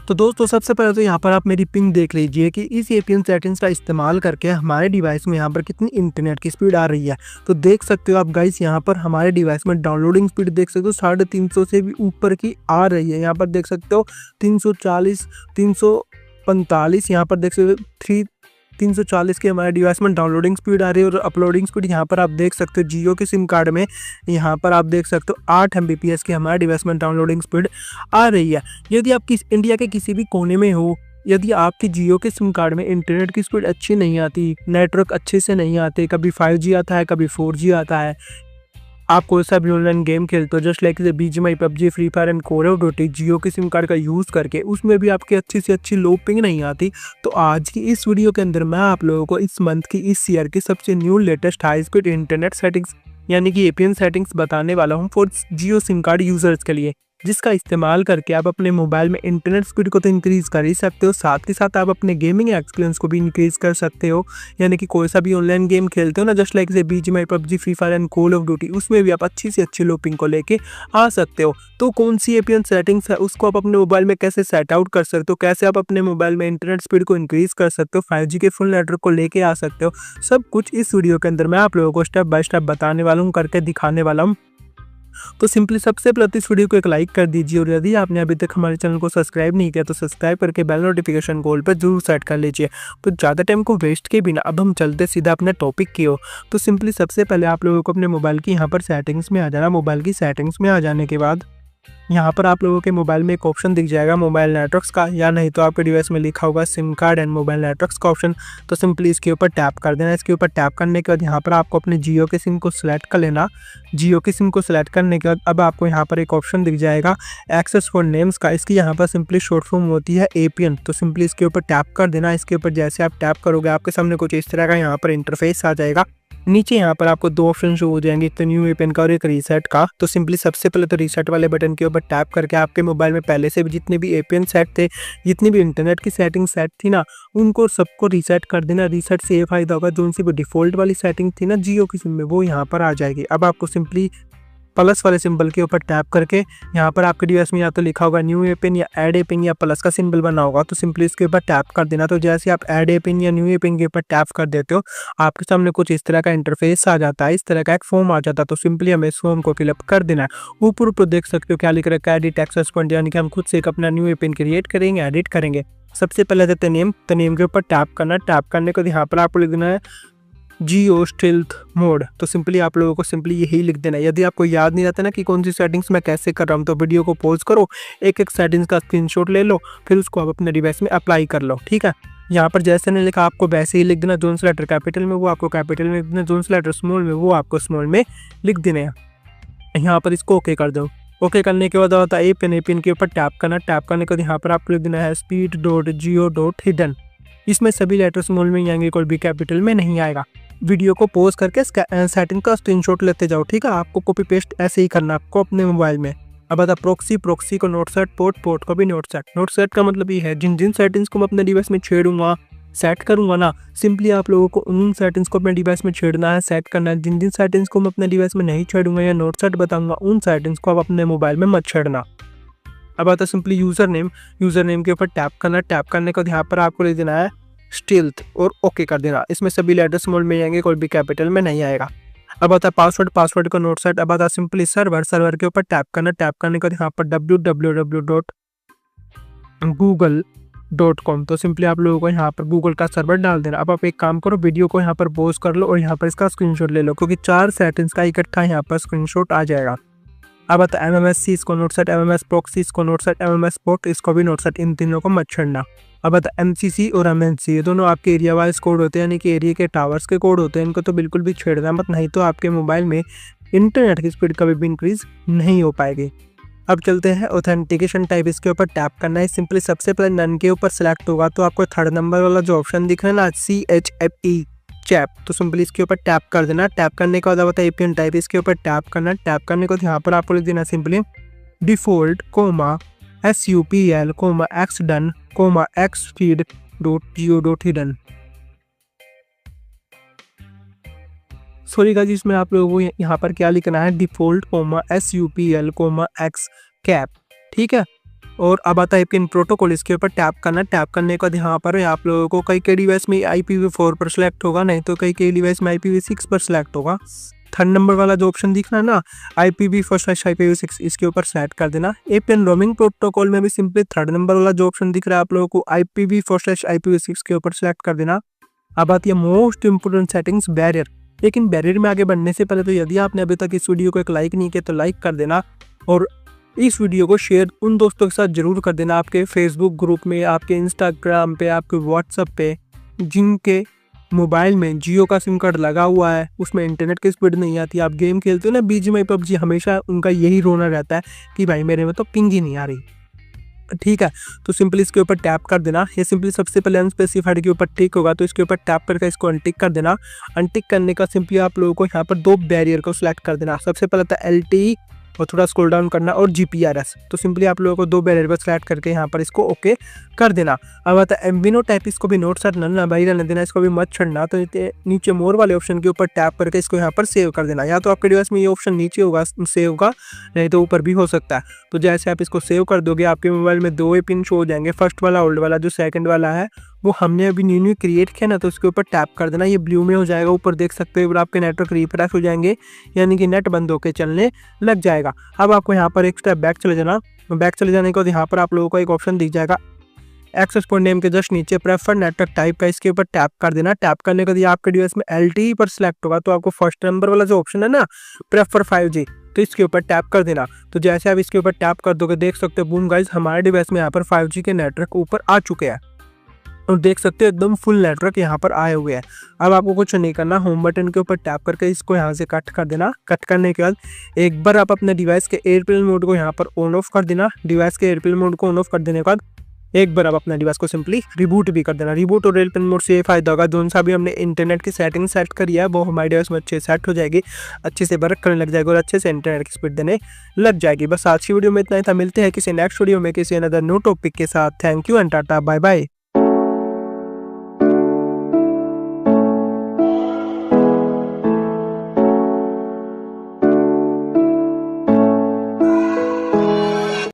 तो दोस्तों सबसे पहले तो यहाँ पर आप मेरी पिंग देख लीजिए कि इस एपीएन सेटिंग्स का इस्तेमाल करके हमारे डिवाइस में यहाँ पर कितनी इंटरनेट की स्पीड आ रही है। तो देख सकते हो आप गाइस, यहाँ पर हमारे डिवाइस में डाउनलोडिंग स्पीड देख सकते हो 350 से भी ऊपर की आ रही है। यहाँ पर देख सकते हो 340 345, यहाँ पर देख सकते हो 340 की हमारे डिवाइस में डाउनलोडिंग स्पीड आ रही है। और अपलोडिंग स्पीड यहाँ पर आप देख सकते हो जियो के सिम कार्ड में, यहाँ पर आप देख सकते हो 8 MBPS की हमारे डिवाइस में डाउनलोडिंग स्पीड आ रही है। यदि आप इंडिया के किसी भी कोने में हो, यदि आपकी जियो के सिम कार्ड में इंटरनेट की स्पीड अच्छी नहीं आती, नेटवर्क अच्छे से नहीं आते, कभी 5G आता है, कभी 4G आता है, आप कोई सा भी ऑनलाइन गेम खेलते हो just like BGMI, PUBG, free fire and call of duty, Jio के सिम कार्ड का यूज़ करके उसमें भी आपकी अच्छी से अच्छी लो पिंग नहीं आती, तो आज की इस वीडियो के अंदर मैं आप लोगों को इस मंथ की, इस ईयर की सबसे new latest high speed internet settings यानी कि एपीएन सेटिंग्स बताने वाला हूँ for Jio SIM card users के लिए, जिसका इस्तेमाल करके आप अपने मोबाइल में इंटरनेट स्पीड को तो इंक्रीज़ कर ही सकते हो, साथ ही साथ आप अपने गेमिंग एक्सपीरियंस को भी इंक्रीज़ कर सकते हो। यानी कि कोई सा भी ऑनलाइन गेम खेलते हो ना, just like BGMI, PUBG, free fire and call of duty, उसमें भी आप अच्छी से अच्छी लोपिंग को लेके आ सकते हो। तो कौन सी एपीएन सेटिंग्स है, उसको आप अपने मोबाइल में कैसे सेट आउट कर सकते हो, कैसे आप अपने मोबाइल में इंटरनेट स्पीड को इंक्रीज़ कर सकते हो, 5G के फुल नेटवर्क को लेके आ सकते हो, सब कुछ इस वीडियो के अंदर मैं आप लोगों को स्टेप बाय स्टेप बताने वाला हूँ, करके दिखाने वाला हूँ। तो सिंपली सबसे पहले इस वीडियो को एक लाइक कर दीजिए, और यदि आपने अभी तक हमारे चैनल को सब्सक्राइब नहीं किया तो सब्सक्राइब करके बेल नोटिफिकेशन कॉल पर जरूर सेट कर लीजिए। तो ज़्यादा टाइम को वेस्ट के बिना अब हम चलते सीधा अपने टॉपिक की ओर। तो सिंपली सबसे पहले आप लोगों को अपने मोबाइल की यहाँ पर सेटिंग्स में आ जाना। मोबाइल की सेटिंग्स में आ जाने के बाद यहाँ पर आप लोगों के मोबाइल में एक ऑप्शन दिख जाएगा मोबाइल नेटवर्क्स का, या नहीं तो आपके डिवाइस में लिखा होगा SIM card and mobile networks का ऑप्शन। तो सिंपली इसके ऊपर टैप कर देना। इसके ऊपर टैप करने के बाद यहाँ पर आपको अपने जियो के सिम को सिलेक्ट कर लेना। जियो की सिम को सिलेक्ट करने के बाद अब आपको यहाँ पर एक ऑप्शन दिख जाएगा एक्सेस फॉर नेम्स का। इसकी यहाँ पर सिंपली शॉर्ट फॉर्म होती है एपीएन। तो सिंपली इसके ऊपर टैप कर देना। इसके ऊपर जैसे आप टैप करोगे आपके सामने कुछ इस तरह का यहाँ पर इंटरफेस आ जाएगा। नीचे यहाँ पर आपको 2 ऑप्शन शो हो जाएंगे, एक तो न्यू एपीएन का और एक रीसेट का। तो सिंपली सबसे पहले तो रीसेट वाले बटन के ऊपर टैप करके आपके मोबाइल में पहले से भी जितने भी एपीएन सेट थे, जितनी भी इंटरनेट की सेटिंग सेट थी ना, उनको सबको रीसेट कर देना। रीसेट से ये फायदा होगा, जो उनसी डिफॉल्ट वाली सेटिंग थी ना जियो की सिम में, वो यहाँ पर आ जाएगी। अब आपको सिंपली प्लस वाले सिंबल के ऊपर टैप करके यहाँ पर आपके डिवाइस में या तो लिखा होगा न्यू एपीएन या ऐड एपीएन या प्लस का सिंबल बना होगा, तो सिंपली इसके ऊपर टैप कर देना। तो जैसे आप ऐड एपीएन या न्यू एपीएन के ऊपर टैप कर देते हो, आपके सामने कुछ इस तरह का इंटरफेस आ जाता है, इस तरह का एक फॉर्म आ जाता है। तो सिंपली हमें इस फॉर्म को फिलअप कर देना है। ऊपर देख सकते हो क्या लिख रखा है, एडिट एक्सेस पॉइंट, यानी कि हम खुद से एक अपना न्यू एपीएन क्रिएट करेंगे, एडिट करेंगे। सबसे पहले देते नेम, तो नेम के ऊपर टैप करना। टैप करने के बाद यहाँ पर आपको लिख देना है जियो स्टील्थ मोड। तो सिंपली आप लोगों को सिंपली यही लिख देना है। यदि आपको याद नहीं रहता ना कि कौन सी सेटिंग्स मैं कैसे कर रहा हूँ, तो वीडियो को पॉज करो, एक एक सेटिंग्स का स्क्रीनशॉट ले लो, फिर उसको आप अपने डिवाइस में अप्लाई कर लो, ठीक है। यहाँ पर जैसे ने लिखा आपको वैसे ही लिख देना। जोन से लेटर कैपिटल में वो आपको कैपिटल में लिख देना, जोन से लेटर स्मॉल में वो आपको स्मॉल में लिख देने हैं। यहाँ पर इसको ओके कर दो। ओके करने के बाद होता है एपीएन के ऊपर टैप करना। टैप करने के बाद यहाँ पर आपको लिख देना है speed.jio.hidden। इसमें सभी लेटर स्मॉल में आएंगे, कोई भी कैपिटल में नहीं आएगा। वीडियो को पॉज करके सेटिंग का स्क्रीनशॉट लेते जाओ, ठीक है। आपको कॉपी पेस्ट ऐसे ही करना आपको अपने मोबाइल में। अब आता प्रॉक्सी को नोट सेट, पोर्ट को भी नोट सेट। नोट सेट का मतलब ये है जिन सेटिंग्स को मैं अपने डिवाइस में छेड़ूंगा, सेट करूंगा ना, सिंपली आप लोगों को उन सेटिंग्स को अपने डिवाइस में छेड़ना है, सेट करना है। जिन सेटिंग्स को मैं अपने डिवाइस में नहीं छेड़ूंगा या नोट सेट बताऊंगा, उन सेटिंग्स को आप अपने मोबाइल में मत छेड़ना। अब आता सिंपली यूजर नेम के ऊपर टैप करना। टैप करने के बाद यहाँ पर आपको लिख देना है स्टील्थ और ओके कर देना। इसमें सभी लेटर स्मॉल में आएंगे, कोई भी कैपिटल में नहीं आएगा। अब आता पासवर्ड को नोट सेट। अब आता सिंपली सर्वर के ऊपर टैप करना। टैप करने के बाद यहाँ पर www.google.com। तो सिंपली आप लोगों को यहाँ पर गूगल का सर्वर डाल देना। अब आप एक काम करो, वीडियो को यहाँ पर पॉज कर लो और यहाँ पर इसका स्क्रीनशॉट ले लो, क्योंकि 4 सेटिंग्स का इकट्ठा यहाँ पर स्क्रीनशॉट आ जाएगा। अब आता MMSC, इसको नोट सेट, MMS प्रॉक्सी इसको नोट सेट, MMS पोर्ट इसको भी नोट सेट, इन तीनों को मत छेड़ना। अब आता MCC और MNC, ये दोनों आपके एरिया वाइज कोड होते हैं, यानी कि एरिया के टावर्स के कोड होते हैं। इनको तो बिल्कुल भी छेड़ना मत, नहीं तो आपके मोबाइल में इंटरनेट की स्पीड कभी भी इंक्रीज नहीं हो पाएगी। अब चलते हैं ऑथेंटिकेशन टाइप। इसके ऊपर टैप करना है। सिंपली सबसे पहले नन के ऊपर सेलेक्ट होगा, तो आपको 3rd नंबर वाला जो ऑप्शन दिख रहा है ना, CHFE चैप, तो सिंपली इसके ऊपर टैप कर देना। टैप करने के बाद अब आता है एपीएन टाइप, इसके ऊपर टैप करना। टैप करने के बाद यहाँ पर आपको लिख देना simply default SUPL xdone xfeed.geo.hidden। Sorry guys, इसमें आप लोगों को यहाँ पर क्या लिखना है, डिफॉल्ट SUPL x कैप, ठीक है। और अब आता है एपीएन प्रोटोकॉल, इसके ऊपर टैप करना। टैप करने के बाद यहाँ पर आप लोगों को कई डिवाइस में IPv4 पर सिलेक्ट होगा, नहीं तो कई डिवाइस में IPv6 पर सिलेक्ट होगा। थर्ड नंबर वाला जो ऑप्शन दिख रहा है ना IPv4/IPv6, इसके ऊपर सेलेक्ट कर देना। एपीएन रोमिंग प्रोटोकॉल में भी सिंपली थर्ड नंबर वाला जो ऑप्शन दिख रहा है आप लोगों को IPv4/IPv6 के ऊपर सेलेक्ट कर देना। अब आती है मोस्ट इंपोर्टेंट सेटिंग्स, बैरियर। लेकिन बैरियर में आगे बढ़ने से पहले तो यदि आपने अभी तक इस वीडियो को एक लाइक नहीं किया तो लाइक कर देना, और इस वीडियो को शेयर उन दोस्तों के साथ जरूर कर देना, आपके फेसबुक ग्रुप में, आपके इंस्टाग्राम पे, आपके व्हाट्सएप पे, जिनके मोबाइल में जियो का सिम कार्ड लगा हुआ है, उसमें इंटरनेट की स्पीड नहीं आती। आप गेम खेलते हो ना BGMI PUBG, हमेशा उनका यही रोना रहता है कि भाई मेरे में तो पिंग ही नहीं आ रही। ठीक है, तो सिंपली इसके ऊपर टैप कर देना। ये सिंपली सबसे पहले अनस्पेसिफाइड के ऊपर टिक होगा, तो इसके ऊपर टैप करके इसको अनटिक कर देना। अनटिक करने का सिंपली आप लोगों को यहाँ पर 2 बैरियर को सिलेक्ट कर देना। सबसे पहले था LTE और थोड़ा स्क्रॉल डाउन करना, और GPRS। तो सिंपली आप लोगों को 2 बैरियर पर सिलेक्ट करके यहाँ पर इसको ओके कर देना। अब आता है MVNO टाइप, इसको भी नोट सेट ना भाई रहने देना, इसको भी मत छड़ना। तो नीचे मोर वाले ऑप्शन के ऊपर टैप करके इसको यहाँ पर सेव कर देना। या तो आपके डिवाइस में ये ऑप्शन नीचे होगा सेव का, नहीं तो ऊपर भी हो सकता है। तो जैसे आप इसको सेव कर दोगे आपके मोबाइल में 2 पिन शो हो जाएंगे। फर्स्ट वाला ओल्ड वाला, जो सेकंड वाला है वो हमने अभी न्यू क्रिएट किया ना, तो उसके ऊपर टैप कर देना। ये ब्लू में हो जाएगा, ऊपर देख सकते हो आपके नेटवर्क रिफ्रेश हो जाएंगे, यानी कि नेट बंद होकर चलने लग जाएगा। अब आपको यहाँ पर एक स्टेप बैक चले जाना। बैक चले जाने के बाद यहाँ पर आप लोगों को एक ऑप्शन दिख जाएगा एक्सेस पॉइंट नेम के जस्ट नीचे प्रेफर नेटवर्क टाइप का, इसके ऊपर टैप कर देना। टैप करने के बाद आपके डिवाइस में LTE पर सिलेक्ट होगा, तो आपको फर्स्ट नंबर वाला जो ऑप्शन है ना प्रेफर 5G, तो इसके ऊपर टैप कर देना। तो जैसे आप इसके ऊपर टैप कर दोगे देख सकते हो बूम गाइस, हमारे डिवाइस में यहाँ पर 5G के नेटवर्क ऊपर आ चुके हैं, और देख सकते हो एकदम फुल नेटवर्क यहाँ पर आए हुए हैं। अब आपको कुछ नहीं करना, होम बटन के ऊपर टैप करके इसको यहाँ से कट कर देना। कट करने के बाद एक बार आप अपने डिवाइस के एयरप्लेन मोड को यहाँ पर ऑन ऑफ कर देना। डिवाइस के एयरप्लेन मोड को ऑन ऑफ कर देने के बाद एक बार आप अपना डिवाइस को सिंपली रिबूट भी कर देना। रिबूट और एयरप्लेन मोड से ये फायदा होगा, दोनों सा भी हमने इंटरनेट की सेटिंग सेट करी है, वो हमारे डिवाइस में अच्छे सेट हो जाएगी, अच्छे से वर्क करने लग जाएगी और अच्छे से इंटरनेट की स्पीड देने लग जाएगी। बस आज की वीडियो में इतना ही था, मिलते हैं किसी नेक्स्ट वीडियो में किसी अनदर न्यू टॉपिक के साथ। Thank you and tata bye bye.